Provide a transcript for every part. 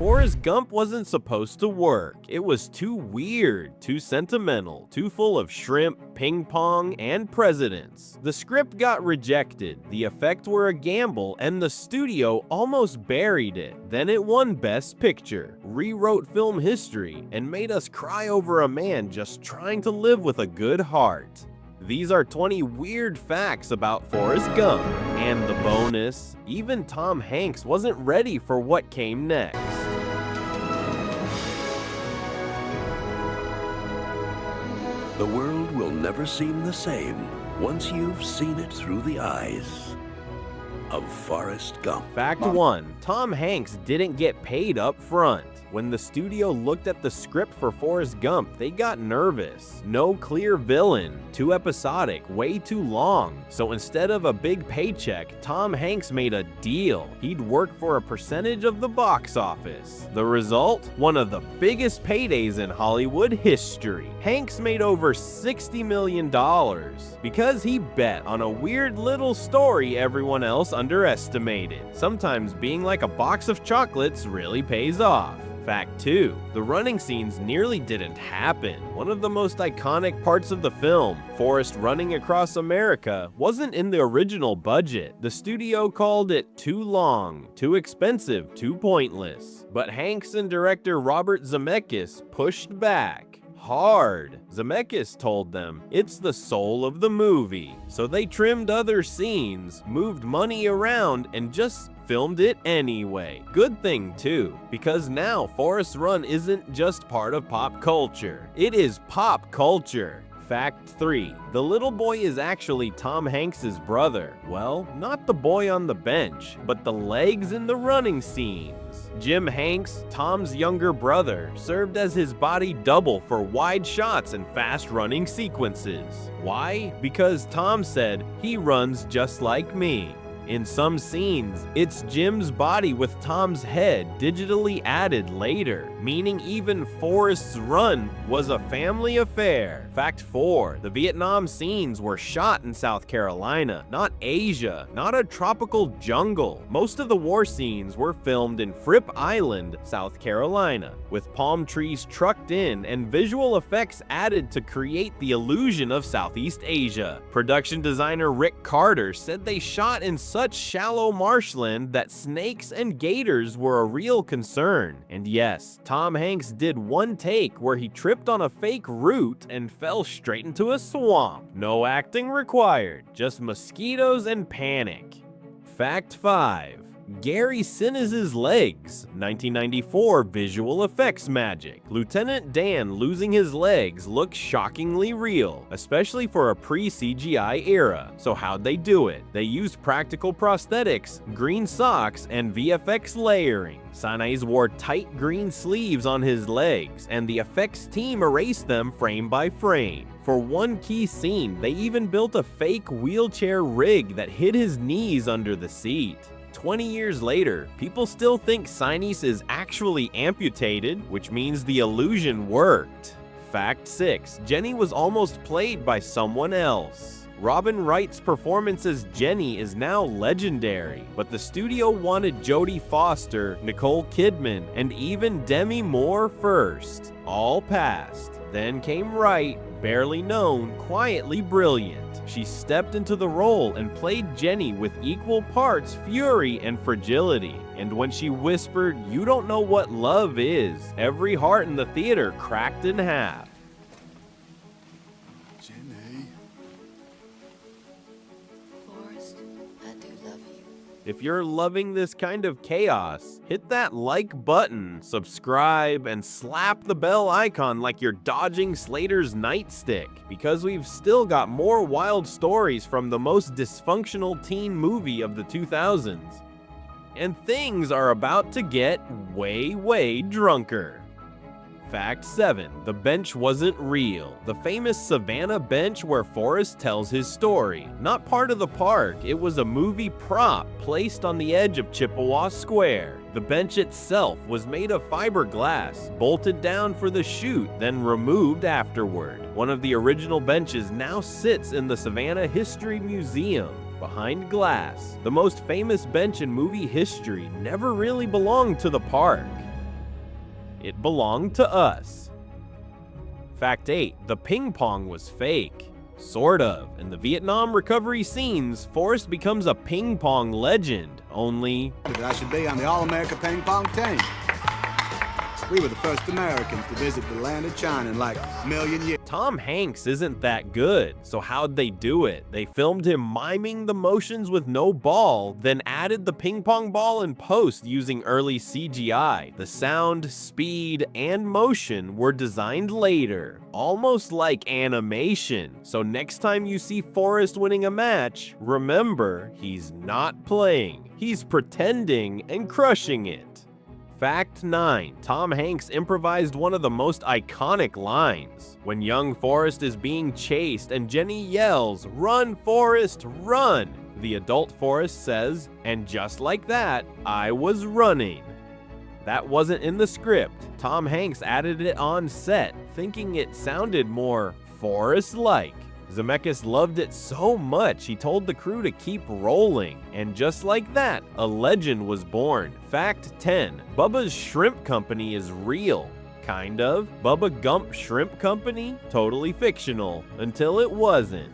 Forrest Gump wasn't supposed to work. It was too weird, too sentimental, too full of shrimp, ping pong, and presidents. The script got rejected, the effects were a gamble, and the studio almost buried it. Then it won Best Picture, rewrote film history, and made us cry over a man just trying to live with a good heart. These are 20 weird facts about Forrest Gump. And the bonus, even Tom Hanks wasn't ready for what came next. The world will never seem the same once you've seen it through the eyes of Forrest Gump. Fact 1. Tom Hanks didn't get paid up front. When the studio looked at the script for Forrest Gump, they got nervous. No clear villain, too episodic, way too long. So instead of a big paycheck, Tom Hanks made a deal. He'd work for a percentage of the box office. The result? One of the biggest paydays in Hollywood history. Hanks made over $60 million because he bet on a weird little story everyone else underestimated. Sometimes being like a box of chocolates really pays off. Fact 2. The running scenes nearly didn't happen. One of the most iconic parts of the film, Forrest running across America, wasn't in the original budget. The studio called it too long, too expensive, too pointless. But Hanks and director Robert Zemeckis pushed back hard. Zemeckis told them it's the soul of the movie. So they trimmed other scenes, moved money around, and just filmed it anyway. Good thing too, because now Forrest Run isn't just part of pop culture. It is pop culture. Fact 3. The little boy is actually Tom Hanks' brother. Well, not the boy on the bench, but the legs in the running scenes. Jim Hanks, Tom's younger brother, served as his body double for wide shots and fast running sequences. Why? Because Tom said, "He runs just like me." In some scenes, it's Jim's body with Tom's head digitally added later, meaning even Forrest's run was a family affair. Fact 4. The Vietnam scenes were shot in South Carolina, not Asia, not a tropical jungle. Most of the war scenes were filmed in Fripp Island, South Carolina, with palm trees trucked in and visual effects added to create the illusion of Southeast Asia. Production designer Rick Carter said they shot in such shallow marshland that snakes and gators were a real concern. And yes, Tom Hanks did one take where he tripped on a fake root and fell straight into a swamp. No acting required, just mosquitoes and panic. Fact 5. Gary Sinels' legs, 1994 visual effects magic. Lieutenant Dan losing his legs looks shockingly real, especially for a pre-CGI era. So how'd they do it? They used practical prosthetics, green socks, and VFX layering. Sinels wore tight green sleeves on his legs, and the effects team erased them frame by frame. For one key scene, they even built a fake wheelchair rig that hid his knees under the seat. 20 years later, people still think Sinels is actually amputated, which means the illusion worked. Fact 6. Jenny was almost played by someone else. Robin Wright's performance as Jenny is now legendary, but the studio wanted Jodie Foster, Nicole Kidman, and even Demi Moore first. All passed. Then came Wright, barely known, quietly brilliant. She stepped into the role and played Jenny with equal parts fury and fragility. And when she whispered, "You don't know what love is," every heart in the theater cracked in half. Jenny. Forrest, I do love you. If you're loving this kind of chaos, hit that like button, subscribe, and slap the bell icon like you're dodging Slater's nightstick, because we've still got more wild stories from the most dysfunctional teen movie of the 2000s. And things are about to get way, way drunker. Fact 7. The bench wasn't real. The famous Savannah bench where Forrest tells his story. Not part of the park, it was a movie prop placed on the edge of Chippewa Square. The bench itself was made of fiberglass, bolted down for the shoot, then removed afterward. One of the original benches now sits in the Savannah History Museum, behind glass. The most famous bench in movie history never really belonged to the park. It belonged to us. Fact 8. The ping pong was fake. Sort of. In the Vietnam recovery scenes, Forrest becomes a ping pong legend, only I should be on the All-America ping pong team. We were the first Americans to visit the land of China in like a million years. Tom Hanks isn't that good, so how'd they do it? They filmed him miming the motions with no ball, then added the ping pong ball in post using early CGI. The sound, speed, and motion were designed later, almost like animation. So next time you see Forrest winning a match, remember, he's not playing. He's pretending and crushing it. Fact 9. Tom Hanks improvised one of the most iconic lines. When young Forrest is being chased and Jenny yells, "Run, Forrest, run!" The adult Forrest says, "And just like that, I was running." That wasn't in the script. Tom Hanks added it on set, thinking it sounded more Forrest-like. Zemeckis loved it so much he told the crew to keep rolling, and just like that, a legend was born. Fact 10. Bubbas Shrimp Company is real. Kind of. Bubba Gump Shrimp Company? Totally fictional, until it wasn't.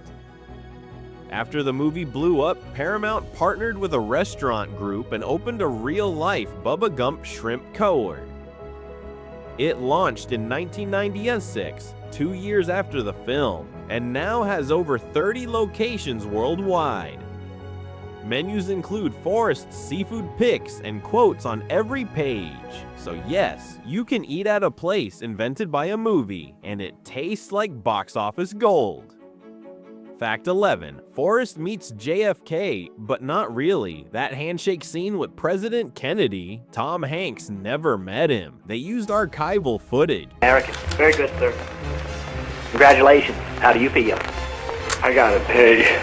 After the movie blew up, Paramount partnered with a restaurant group and opened a real-life Bubba Gump Shrimp Cohort. It launched in 1996, 2 years after the film, and now has over 30 locations worldwide. Menus include Forrest's seafood pics and quotes on every page. So yes, you can eat at a place invented by a movie, and it tastes like box office gold. Fact 11. Forrest meets JFK, but not really. That handshake scene with President Kennedy, Tom Hanks never met him. They used archival footage. American. Very good, sir. Congratulations. How do you feel? I gotta pay.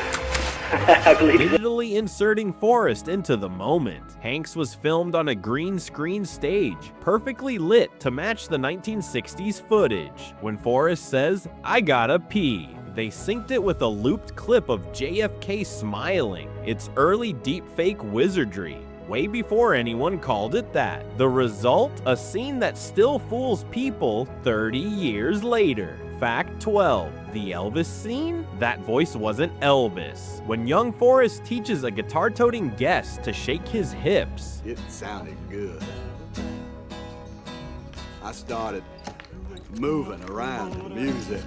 I believe it. Digitally inserting Forrest into the moment. Hanks was filmed on a green screen stage, perfectly lit to match the 1960s footage. When Forrest says, "I gotta pee," they synced it with a looped clip of JFK smiling. It's early deepfake wizardry, way before anyone called it that. The result? A scene that still fools people 30 years later. Fact 12. The Elvis scene? That voice wasn't Elvis. When young Forrest teaches a guitar-toting guest to shake his hips, It sounded good. I started moving around to the music,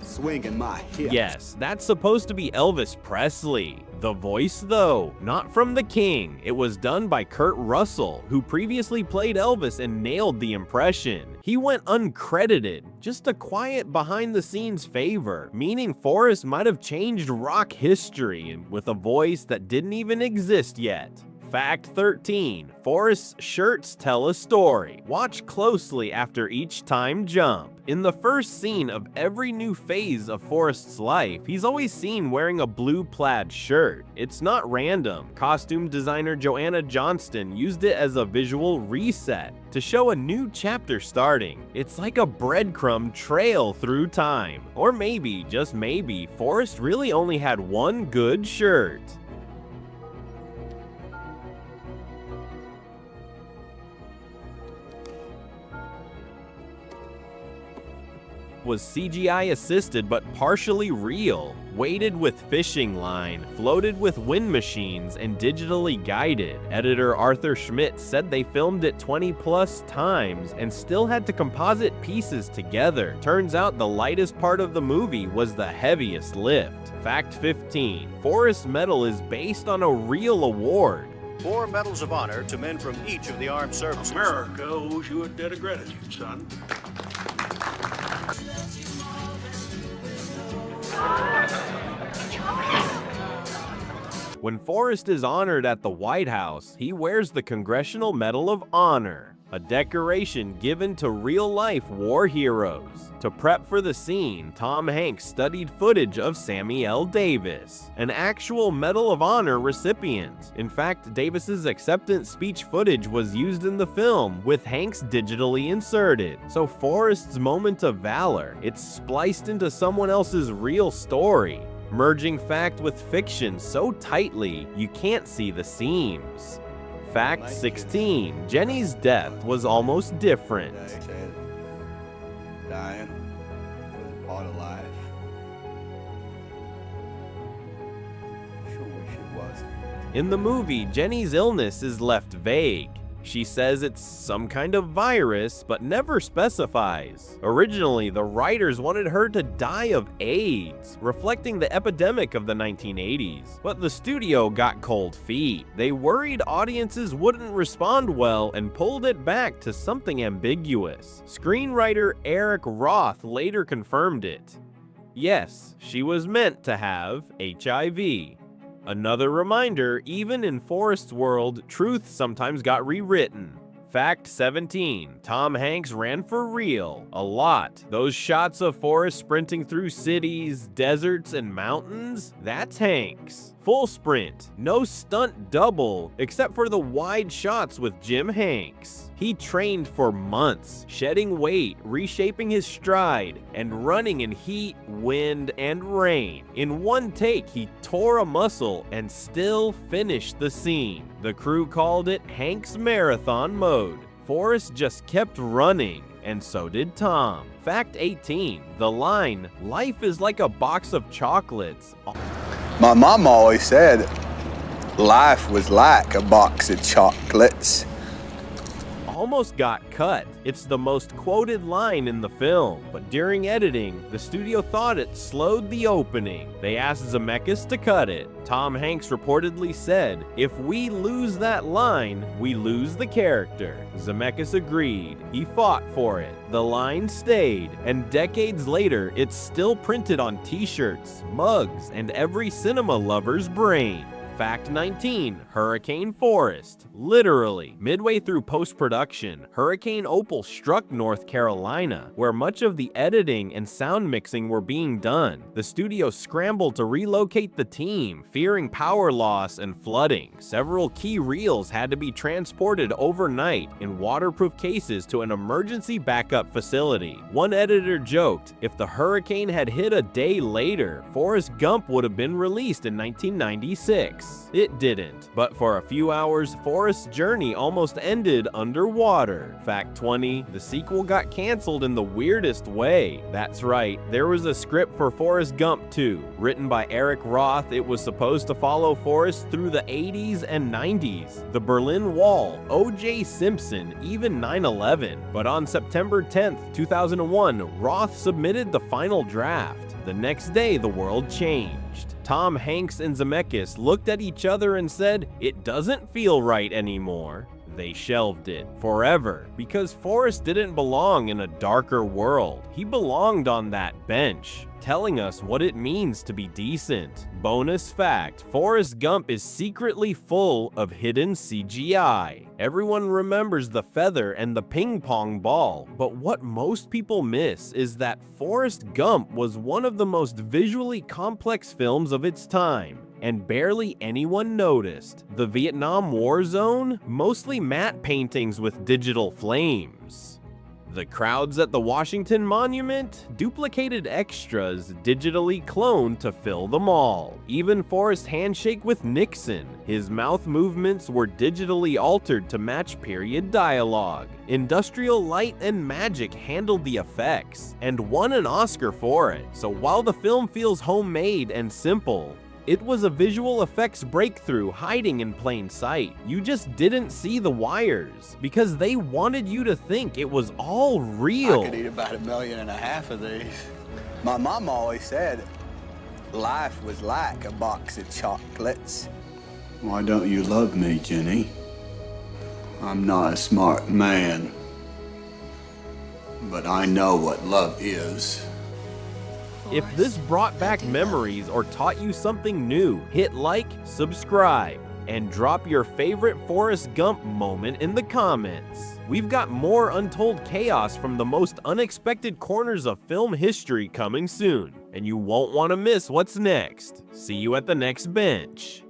swinging my hips. yes, that's supposed to be Elvis Presley. The voice, though, not from the King. It was done by Kurt Russell, who previously played Elvis and nailed the impression. He went uncredited, just a quiet behind-the-scenes favor, meaning Forrest might have changed rock history with a voice that didn't even exist yet. Fact 13. Forrest's shirts tell a story. Watch closely after each time jump. In the first scene of every new phase of Forrest's life, he's always seen wearing a blue plaid shirt. It's not random. Costume designer Joanna Johnston used it as a visual reset to show a new chapter starting. It's like a breadcrumb trail through time. Or maybe, just maybe, Forrest really only had one good shirt. Was CGI assisted but partially real, weighted with fishing line, floated with wind machines, and digitally guided. Editor Arthur Schmidt said they filmed it 20+ times and still had to composite pieces together. Turns out the lightest part of the movie was the heaviest lift. Fact 15. Forrest Medal is based on a real award. 4 medals of honor to men from each of the armed services. America owes you a debt of gratitude, son. When Forrest is honored at the White House, he wears the Congressional Medal of Honor, a decoration given to real-life war heroes. To prep for the scene, Tom Hanks studied footage of Sammy L. Davis, an actual Medal of Honor recipient. In fact, Davis's acceptance speech footage was used in the film, with Hanks digitally inserted. So Forrest's moment of valor, it's spliced into someone else's real story, merging fact with fiction so tightly you can't see the seams. Fact 16. Jenny's death was almost different. They said dying was a part of life. Sure wish it wasn't. In the movie, Jenny's illness is left vague. She says it's some kind of virus, but never specifies. Originally, the writers wanted her to die of AIDS, reflecting the epidemic of the 1980s. But the studio got cold feet. They worried audiences wouldn't respond well and pulled it back to something ambiguous. Screenwriter Eric Roth later confirmed it. Yes, she was meant to have HIV. Another reminder, even in Forrest's world, truth sometimes got rewritten. Fact 17. Tom Hanks ran for real. A lot. Those shots of Forrest sprinting through cities, deserts, and mountains? That's Hanks. Full sprint. No stunt double, except for the wide shots with Jim Hanks. He trained for months, shedding weight, reshaping his stride, and running in heat, wind, and rain. In one take, he tore a muscle and still finished the scene. The crew called it Hank's Marathon Mode. Forrest just kept running, and so did Tom. Fact 18. The line, "Life is like a box of chocolates." My mom always said life was like a box of chocolates. Almost got cut. It's the most quoted line in the film, but during editing, the studio thought it slowed the opening. They asked Zemeckis to cut it. Tom Hanks reportedly said, "If we lose that line, we lose the character." Zemeckis agreed. He fought for it. The line stayed, and decades later, it's still printed on t-shirts, mugs, and every cinema lover's brain. Fact 19. Hurricane Forrest. Literally, midway through post-production, Hurricane Opal struck North Carolina, where much of the editing and sound mixing were being done. The studio scrambled to relocate the team, fearing power loss and flooding. Several key reels had to be transported overnight in waterproof cases to an emergency backup facility. One editor joked, if the hurricane had hit a day later, Forrest Gump would have been released in 1996. It didn't, but for a few hours, Forrest's journey almost ended underwater. Fact 20. The sequel got canceled in the weirdest way. That's right, there was a script for Forrest Gump 2. Written by Eric Roth, it was supposed to follow Forrest through the 80s and 90s, the Berlin Wall, O.J. Simpson, even 9/11. But on September 10th, 2001, Roth submitted the final draft. The next day, the world changed. Tom Hanks and Zemeckis looked at each other and said, "It doesn't feel right anymore." They shelved it forever because Forrest didn't belong in a darker world. He belonged on that bench, telling us what it means to be decent. Bonus fact, Forrest Gump is secretly full of hidden CGI. Everyone remembers the feather and the ping pong ball, but what most people miss is that Forrest Gump was one of the most visually complex films of its time, and barely anyone noticed. The Vietnam War zone? Mostly matte paintings with digital flames. The crowds at the Washington Monument? Duplicated extras digitally cloned to fill the mall. Even Forrest's handshake with Nixon. His mouth movements were digitally altered to match period dialogue. Industrial Light and Magic handled the effects, and won an Oscar for it. So while the film feels homemade and simple, it was a visual effects breakthrough hiding in plain sight. You just didn't see the wires because they wanted you to think it was all real. I could eat about 1.5 million of these. My mom always said life was like a box of chocolates. Why don't you love me, Jenny? I'm not a smart man, but I know what love is. If this brought back memories or taught you something new, hit like, subscribe, and drop your favorite Forrest Gump moment in the comments. We've got more untold chaos from the most unexpected corners of film history coming soon, and you won't want to miss what's next. See you at the next bench.